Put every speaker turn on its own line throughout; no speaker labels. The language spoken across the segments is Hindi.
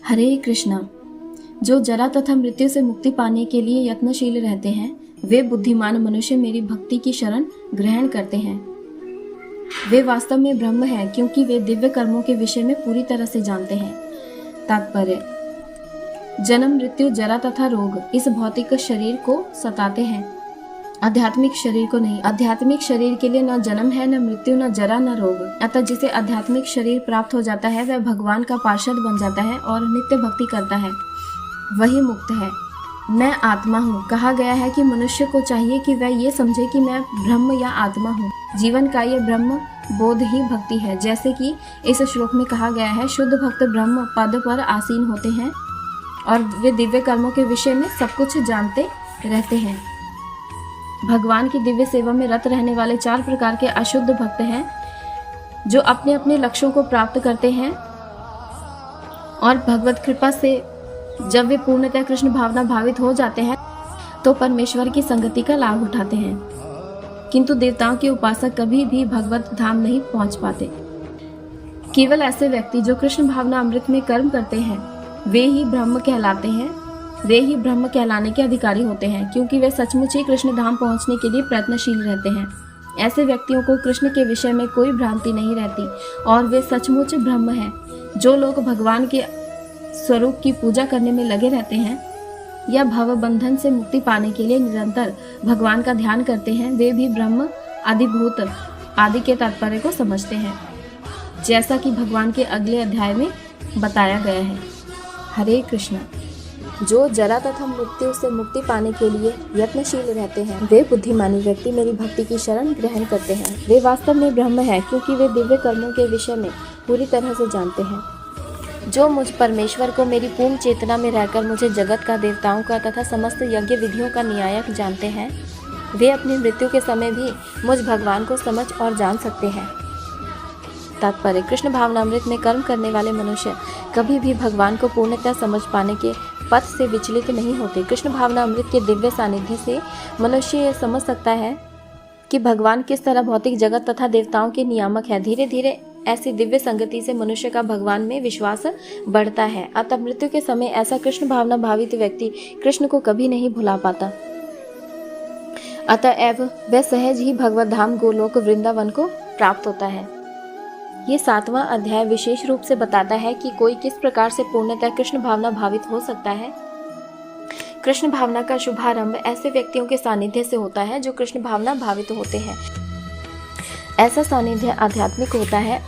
हरे कृष्णा। जो जरा तथा मृत्यु से मुक्ति पाने के लिए यत्नशील रहते हैं, वे बुद्धिमान मनुष्य मेरी भक्ति की शरण ग्रहण करते हैं। वे वास्तव में ब्रह्म हैं, क्योंकि वे दिव्य कर्मों के विषय में पूरी तरह से जानते हैं। तात्पर्य: जन्म, मृत्यु, जरा तथा रोग इस भौतिक शरीर को सताते हैं, आध्यात्मिक शरीर को नहीं। आध्यात्मिक शरीर के लिए न जन्म है, न मृत्यु, न जरा, न रोग। अतः जिसे आध्यात्मिक शरीर प्राप्त हो जाता है, वह भगवान का पार्षद बन जाता है और नित्य भक्ति करता है, वही मुक्त है। मैं आत्मा हूँ। कहा गया है कि मनुष्य को चाहिए कि वह ये समझे कि मैं ब्रह्म या आत्मा हूँ। जीवन का ये ब्रह्म बोध ही भक्ति है। जैसे कि इस श्लोक में कहा गया है, शुद्ध भक्त ब्रह्म पद पर आसीन होते हैं और वे दिव्य कर्मों के विषय में सब कुछ जानते रहते हैं। भगवान की दिव्य सेवा में रत रहने वाले 4 प्रकार के अशुद्ध भक्त हैं, जो अपने अपने लक्ष्यों को प्राप्त करते हैं और भगवत कृपा से जब वे पूर्णतः कृष्ण भावना भावित हो जाते हैं तो परमेश्वर की संगति का लाभ उठाते हैं। किंतु देवताओं के उपासक कभी भी भगवत धाम नहीं पहुंच पाते। केवल ऐसे व्यक्ति जो कृष्ण भावना अमृत में कर्म करते हैं, वे ही ब्रह्म कहलाते हैं। वे ही ब्रह्म कहलाने के अधिकारी होते हैं, क्योंकि वे सचमुच ही कृष्ण धाम पहुंचने के लिए प्रयत्नशील रहते हैं। ऐसे व्यक्तियों को कृष्ण के विषय में कोई भ्रांति नहीं रहती और वे सचमुच ब्रह्म हैं। जो लोग भगवान के स्वरूप की पूजा करने में लगे रहते हैं या भव बंधन से मुक्ति पाने के लिए निरंतर भगवान का ध्यान करते हैं, वे भी ब्रह्म, आदिभूत आदि के तात्पर्य को समझते हैं, जैसा कि भगवान के अगले अध्याय में बताया गया है। हरे कृष्णा। जो जरा तथा मृत्यु से मुक्ति पाने के लिए यत्नशील रहते हैं, वे बुद्धिमानी व्यक्ति मेरी भक्ति की शरण ग्रहण करते हैं। वे वास्तव में ब्रह्म हैं, क्योंकि वे दिव्य कर्मों के विषय में पूरी तरह से जानते हैं। जो मुझ परमेश्वर को मेरी पूर्ण चेतना में रहकर मुझे जगत का, देवताओं का तथा समस्त यज्ञ विधियों का न्यायक जानते हैं, वे अपनी मृत्यु के समय भी मुझ भगवान को समझ और जान सकते हैं। तात्पर्य: कृष्ण भावनामृत में कर्म करने वाले मनुष्य कभी भी भगवान को पूर्णतः समझ पाने के पथ से विचलित नहीं होते। कृष्ण भावनामृत के दिव्य सानिध्य से मनुष्य यह समझ सकता है कि भगवान किस तरह भौतिक जगत तथा देवताओं के नियामक है। धीरे धीरे ऐसी दिव्य संगति से मनुष्य का भगवान में विश्वास बढ़ता है। अतः मृत्यु के समय ऐसा कृष्ण भावना भावित व्यक्ति कृष्ण को कभी नहीं भुला पाता। अतएव वह सहज ही भगवत धाम गोलोक वृंदावन को प्राप्त होता है। ये 7वां अध्याय विशेष रूप से बताता है कि कोई किस प्रकार से पूर्णतः कृष्ण भावना भावित हो सकता है। कृष्ण भावना का शुभारंभ ऐसे व्यक्तियों के सानिध्य से होता है जो कृष्ण भावना भावित होते हैं। ऐसा सानिध्य आध्यात्मिक होता है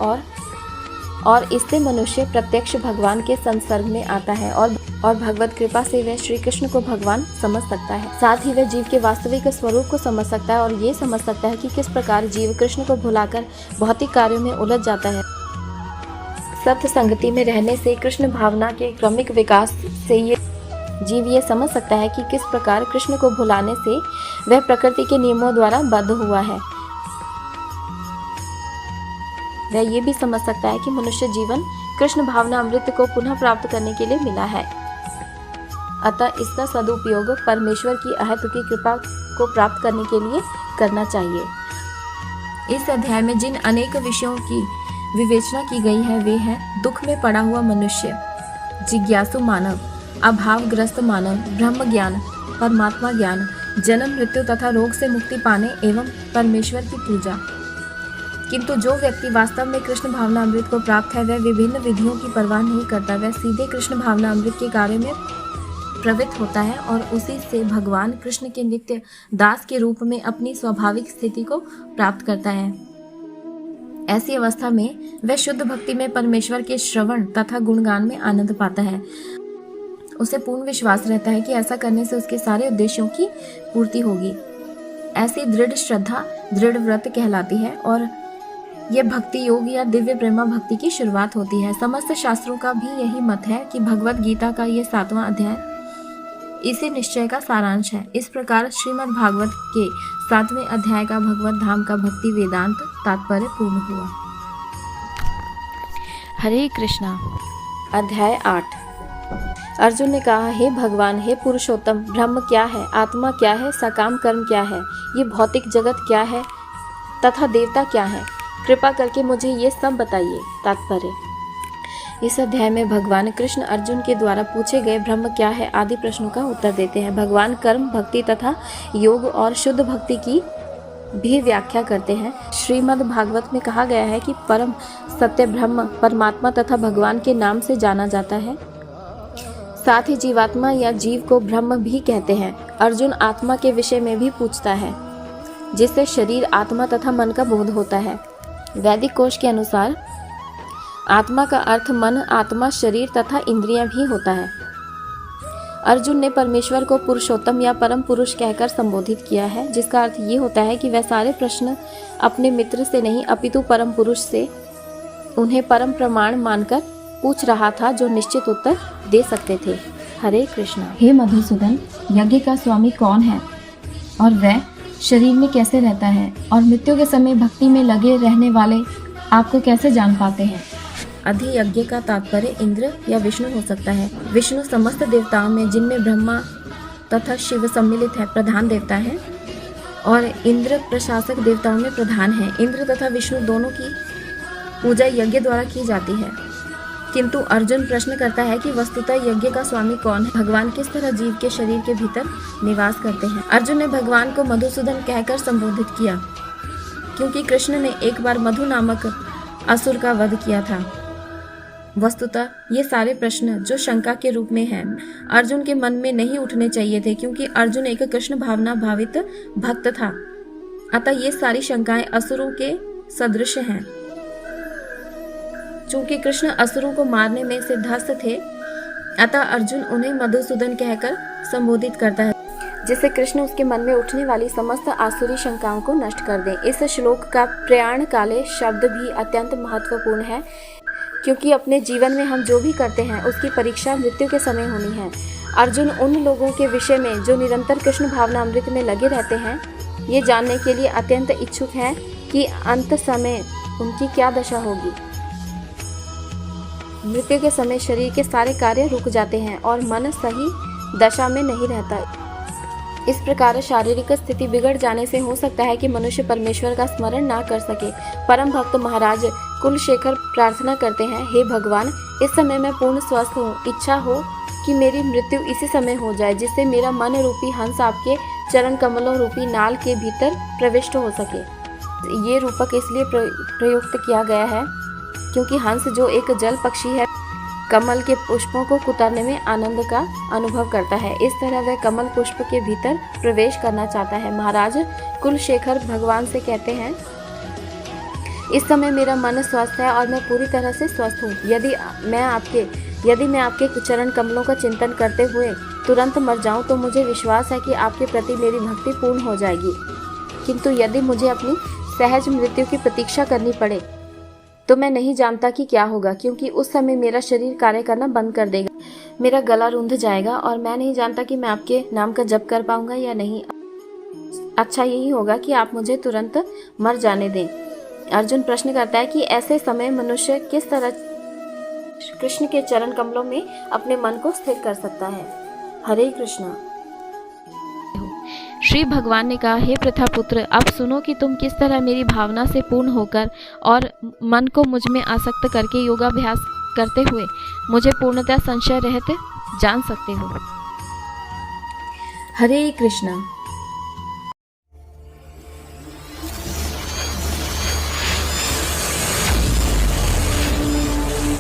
और इससे मनुष्य प्रत्यक्ष भगवान के संसर्ग में आता है और भगवत कृपा से वह श्री कृष्ण को भगवान समझ सकता है। साथ ही वह जीव के वास्तविक स्वरूप को समझ सकता है और ये समझ सकता है कि किस प्रकार जीव कृष्ण को भुलाकर भौतिक कार्यों में उलझ जाता है। सत्य संगति में रहने से, कृष्ण भावना के क्रमिक विकास से ये जीव ये समझ सकता है कि किस प्रकार कृष्ण को भुलाने से वह प्रकृति के नियमों द्वारा बद्ध हुआ है। वह ये भी समझ सकता है कि मनुष्य जीवन कृष्ण भावना अमृत को पुनः प्राप्त करने के लिए मिला है। अतः इसका सदुपयोग परमेश्वर की अहेतुकी कृपा को प्राप्त करने के लिए करना चाहिए। इस अध्याय में जिन अनेक विषयों की विवेचना की गई है, वे हैं दुख में पड़ा हुआ मनुष्य, जिज्ञासु मानव, अभावग्रस्त मानव, ब्रह्म ज्ञान, परमात्मा ज्ञान, जन्म, मृत्यु तथा रोग से मुक्ति पाने एवं परमेश्वर की पूजा। किंतु जो व्यक्ति वास्तव में कृष्ण भावना अमृत को प्राप्त है, वह विभिन्न विधियों की परवाह नहीं करता। वह सीधे कृष्ण भावना अमृत के कार्य में प्रवृत्त होता है और उसी से भगवान कृष्ण के नित्य दास के रूप में अपनी स्वाभाविक स्थिति को प्राप्त करता है। ऐसी अवस्था में वह शुद्ध भक्ति में परमेश्वर के श्रवण तथा गुणगान में आनंद पाता है। उसे पूर्ण विश्वास रहता है कि ऐसा करने से उसके सारे उद्देश्यों की पूर्ति होगी। ऐसी दृढ़ श्रद्धा दृढ़ व्रत कहलाती है और यह भक्ति योग या दिव्य प्रेमा भक्ति की शुरुआत होती है। समस्त शास्त्रों का भी यही मत है कि भगवत गीता का यह 7वां अध्याय इसी निश्चय का सारांश है। इस प्रकार श्रीमद् भागवत के 7वें अध्याय का भगवत धाम का भक्ति वेदांत तात्पर्य पूर्ण हुआ। हरे कृष्णा। अध्याय 8। अर्जुन ने कहा, हे भगवान, हे पुरुषोत्तम, ब्रह्म क्या है, आत्मा क्या है, सकाम कर्म क्या है, ये भौतिक जगत क्या है तथा देवता क्या है? कृपा करके मुझे ये सब बताइए। तात्पर्य: इस अध्याय में भगवान कृष्ण अर्जुन के द्वारा पूछे गए ब्रह्म क्या है आदि प्रश्नों का उत्तर देते हैं। भगवान कर्म, भक्ति तथा योग और शुद्ध भक्ति की भी व्याख्या करते हैं। श्रीमद् भागवत में कहा गया है कि परम सत्य ब्रह्म परमात्मा तथा भगवान के नाम से जाना जाता है। साथ ही जीवात्मा या जीव को ब्रह्म भी कहते हैं। अर्जुन आत्मा के विषय में भी पूछता है, जिससे शरीर, आत्मा तथा मन का बोध होता है। वैदिक कोश के अनुसार आत्मा का अर्थ मन, आत्मा, शरीर तथा इंद्रियां भी होता है। अर्जुन ने परमेश्वर को पुरुषोत्तम या परम पुरुष कहकर संबोधित किया है, जिसका अर्थ ये होता है कि वह सारे प्रश्न अपने मित्र से नहीं अपितु परम पुरुष से उन्हें परम प्रमाण मानकर पूछ रहा था, जो निश्चित उत्तर दे सकते थे। हरे कृष्णा। हे मधुसूदन, यज्ञ का स्वामी कौन है और वह शरीर में कैसे रहता है, और मृत्यु के समय भक्ति में लगे रहने वाले आपको कैसे जान पाते हैं? अधियज्ञ का तात्पर्य इंद्र या विष्णु हो सकता है। विष्णु समस्त देवताओं में, जिनमें ब्रह्मा तथा शिव सम्मिलित है, प्रधान देवता है, और इंद्र प्रशासक देवताओं में प्रधान है। इंद्र तथा विष्णु दोनों की पूजा यज्ञ द्वारा की जाती है। किंतु अर्जुन प्रश्न करता है कि वस्तुतः यज्ञ का स्वामी कौन है? भगवान किस तरह जीव के शरीर के भीतर निवास करते हैं? अर्जुन ने भगवान को मधुसूदन कहकर संबोधित किया, क्योंकि कृष्ण ने एक बार मधु नामक असुर का वध किया था। वस्तुतः ये सारे प्रश्न जो शंका के रूप में हैं, अर्जुन के मन में नहीं उठने चाहिए थे, क्योंकि अर्जुन एक कृष्ण भावना भावित भक्त था। अतः ये सारी शंकाएं असुरों के सदृश हैं। चूंकि कृष्ण असुरों को मारने में सिद्धहस्त थे, अतः अर्जुन उन्हें मधुसूदन कहकर संबोधित करता है, जिससे कृष्ण उसके मन में उठने वाली समस्त आसुरी शंकाओं को नष्ट कर दें। इस श्लोक का प्रयाण काले शब्द भी अत्यंत महत्वपूर्ण है, क्योंकि अपने जीवन में हम जो भी करते हैं उसकी परीक्षा मृत्यु के समय होनी है। अर्जुन उन लोगों के विषय में जो निरंतर कृष्ण भावना अमृत में लगे रहते हैं, ये जानने के लिए अत्यंत इच्छुक हैं कि अंत समय उनकी क्या दशा होगी। मृत्यु के समय शरीर के सारे कार्य रुक जाते हैं और मन सही दशा में नहीं रहता। इस प्रकार शारीरिक स्थिति बिगड़ जाने से हो सकता है कि मनुष्य परमेश्वर का स्मरण ना कर सके। परम भक्त महाराज कुलशेखर प्रार्थना करते हैं, हे भगवान, इस समय मैं पूर्ण स्वस्थ हूँ। इच्छा हो कि मेरी मृत्यु इसी समय हो जाए, जिससे मेरा मन रूपी हंस आपके चरण कमलों रूपी नाल के भीतर प्रविष्ट हो सके। ये रूपक इसलिए प्रयुक्त किया गया है क्योंकि हंस जो एक जल पक्षी है, कमल के पुष्पों को कुतरने में आनंद का अनुभव करता है। इस तरह वह कमल पुष्प के भीतर प्रवेश करना चाहता है। महाराज कुलशेखर भगवान से कहते हैं, इस समय मेरा मन स्वस्थ है और मैं पूरी तरह से स्वस्थ हूँ। यदि मैं आपके चरण कमलों का चिंतन करते हुए तुरंत मर जाऊं, तो मुझे विश्वास है कि आपके प्रति मेरी भक्ति पूर्ण हो जाएगी। किंतु यदि मुझे अपनी सहज मृत्यु की प्रतीक्षा करनी पड़े, तो मैं नहीं जानता कि क्या होगा, क्योंकि उस समय मेरा शरीर कार्य करना बंद कर देगा, मेरा गला रुंध जाएगा और मैं नहीं जानता कि मैं आपके नाम का जप कर पाऊंगा या नहीं। अच्छा यही होगा कि आप मुझे तुरंत मर जाने दें। अर्जुन प्रश्न करता है कि ऐसे समय मनुष्य किस तरह कृष्ण के चरण कमलों में अपने मन को स्थिर कर सकता है। हरे कृष्णा।
श्री भगवान ने कहा, हे प्रथापुत्र, अब सुनो कि तुम किस तरह मेरी भावना से पूर्ण होकर और मन को मुझ में आसक्त करके योगाभ्यास करते हुए मुझे पूर्णतः संशय रहित जान सकते हो।
हरे कृष्णा।